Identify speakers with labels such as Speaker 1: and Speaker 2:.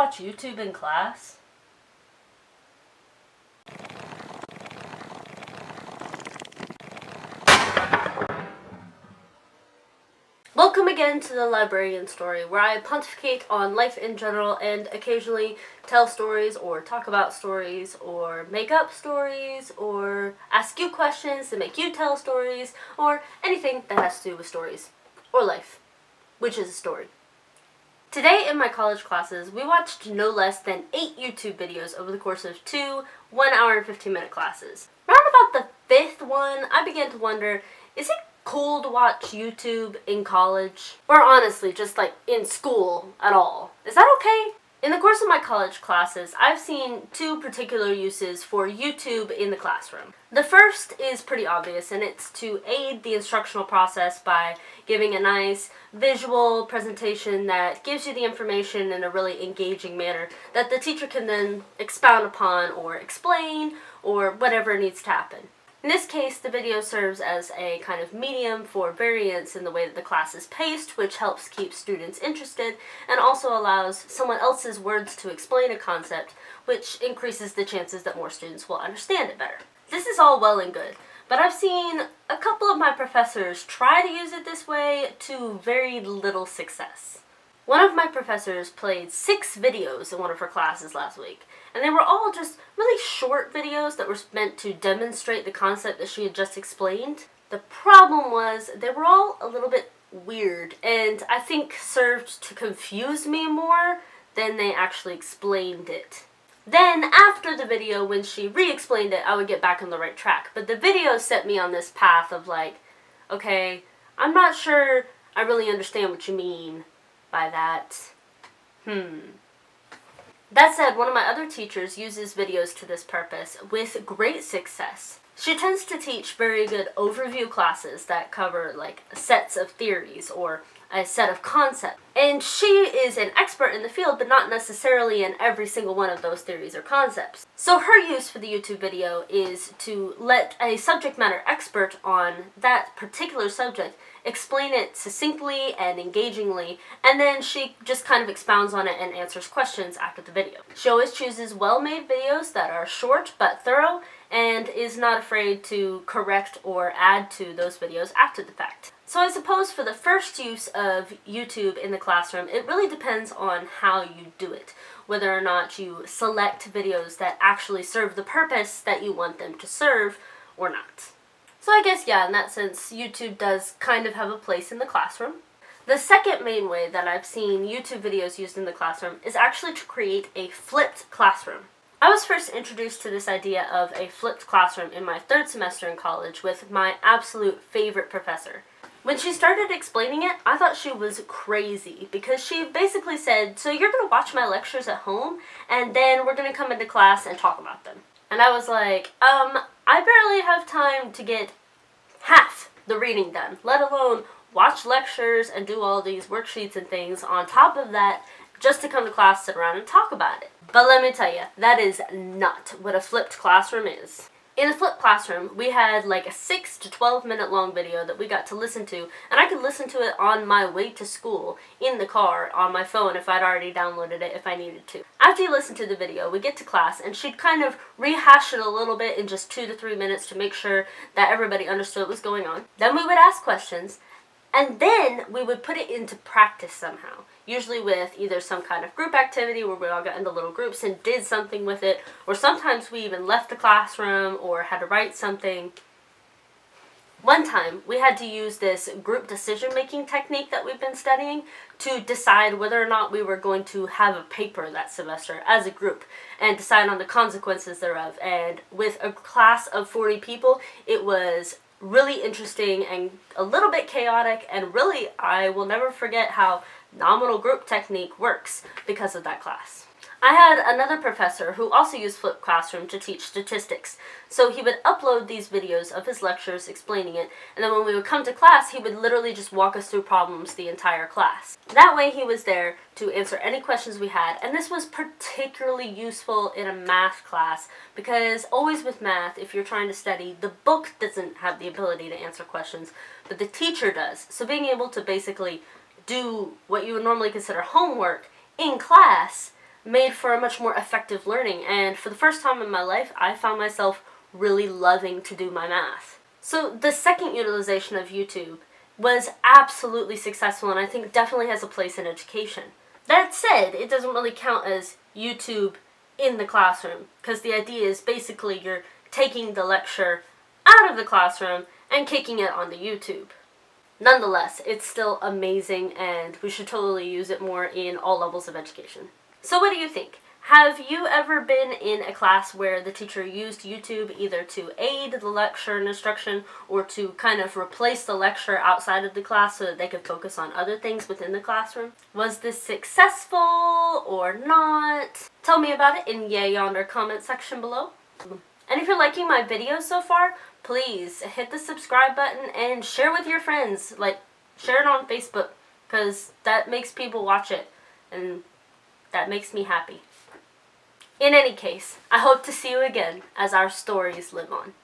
Speaker 1: watch YouTube in class? Welcome again to the Librarian Story, where I pontificate on life in general and occasionally tell stories or talk about stories or make up stories or ask you questions to make you tell stories or anything that has to do with stories or life, which is a story. Today in my college classes, we watched no less than 8 YouTube videos over the course of 2 1-hour and 15-minute classes. Around about the 5th one, I began to wonder, is it cool to watch YouTube in college? Or honestly, just like in school at all? Is that okay? In the course of my college classes, I've seen 2 particular uses for YouTube in the classroom. The first is pretty obvious, and it's to aid the instructional process by giving a nice visual presentation that gives you the information in a really engaging manner that the teacher can then expound upon or explain or whatever needs to happen. In this case, the video serves as a kind of medium for variance in the way that the class is paced, which helps keep students interested and also allows someone else's words to explain a concept, which increases the chances that more students will understand it better. This is all well and good, but I've seen a couple of my professors try to use it this way to very little success. One of my professors played 6 videos in one of her classes last week, and they were all just really short videos that were meant to demonstrate the concept that she had just explained. The problem was they were all a little bit weird, and I think served to confuse me more than they actually explained it. Then, after the video, when she re-explained it, I would get back on the right track. But the video set me on this path of like, okay, I'm not sure I really understand what you mean by that. That said, one of my other teachers uses videos to this purpose with great success. She tends to teach very good overview classes that cover like sets of theories or a set of concepts. And she is an expert in the field, but not necessarily in every single one of those theories or concepts. So her use for the YouTube video is to let a subject matter expert on that particular subject explain it succinctly and engagingly, and then she just kind of expounds on it and answers questions after the video. She always chooses well-made videos that are short but thorough, and is not afraid to correct or add to those videos after the fact. So I suppose for the first use of YouTube in the classroom, it really depends on how you do it. Whether or not you select videos that actually serve the purpose that you want them to serve or not. So I guess, yeah, in that sense, YouTube does kind of have a place in the classroom. The second main way that I've seen YouTube videos used in the classroom is actually to create a flipped classroom. I was first introduced to this idea of a flipped classroom in my 3rd semester in college with my absolute favorite professor. When she started explaining it, I thought she was crazy because she basically said, so you're going to watch my lectures at home and then we're going to come into class and talk about them. And I was like, I barely have time to get half the reading done, let alone watch lectures and do all these worksheets and things on top of that just to come to class, sit around, and talk about it. But let me tell you, that is not what a flipped classroom is. In a flipped classroom, we had like a 6 to 12 minute long video that we got to listen to, and I could listen to it on my way to school, in the car, on my phone if I'd already downloaded it if I needed to. After you listen to the video, we get to class, and she'd kind of rehash it a little bit in just 2 to 3 minutes to make sure that everybody understood what was going on. Then we would ask questions, and then we would put it into practice somehow. Usually with either some kind of group activity where we all got into little groups and did something with it, or sometimes we even left the classroom or had to write something. One time, we had to use this group decision-making technique that we've been studying to decide whether or not we were going to have a paper that semester as a group and decide on the consequences thereof. And with a class of 40 people, it was really interesting and a little bit chaotic, and really, I will never forget how nominal group technique works because of that class. I had another professor who also used flipped classroom to teach statistics, so he would upload these videos of his lectures explaining it, and then when we would come to class, he would literally just walk us through problems the entire class. That way he was there to answer any questions we had, and this was particularly useful in a math class, because always with math, if you're trying to study, the book doesn't have the ability to answer questions, but the teacher does. So being able to basically do what you would normally consider homework in class made for a much more effective learning, and for the first time in my life, I found myself really loving to do my math. So the second utilization of YouTube was absolutely successful, and I think definitely has a place in education. That said, it doesn't really count as YouTube in the classroom, because the idea is basically you're taking the lecture out of the classroom and kicking it onto YouTube. Nonetheless, it's still amazing, and we should totally use it more in all levels of education. So what do you think? Have you ever been in a class where the teacher used YouTube either to aid the lecture and instruction or to kind of replace the lecture outside of the class so that they could focus on other things within the classroom? Was this successful or not? Tell me about it in Yay Yonder comment section below. And if you're liking my videos so far, please hit the subscribe button and share with your friends. Like, share it on Facebook, because that makes people watch it, and that makes me happy. In any case, I hope to see you again as our stories live on.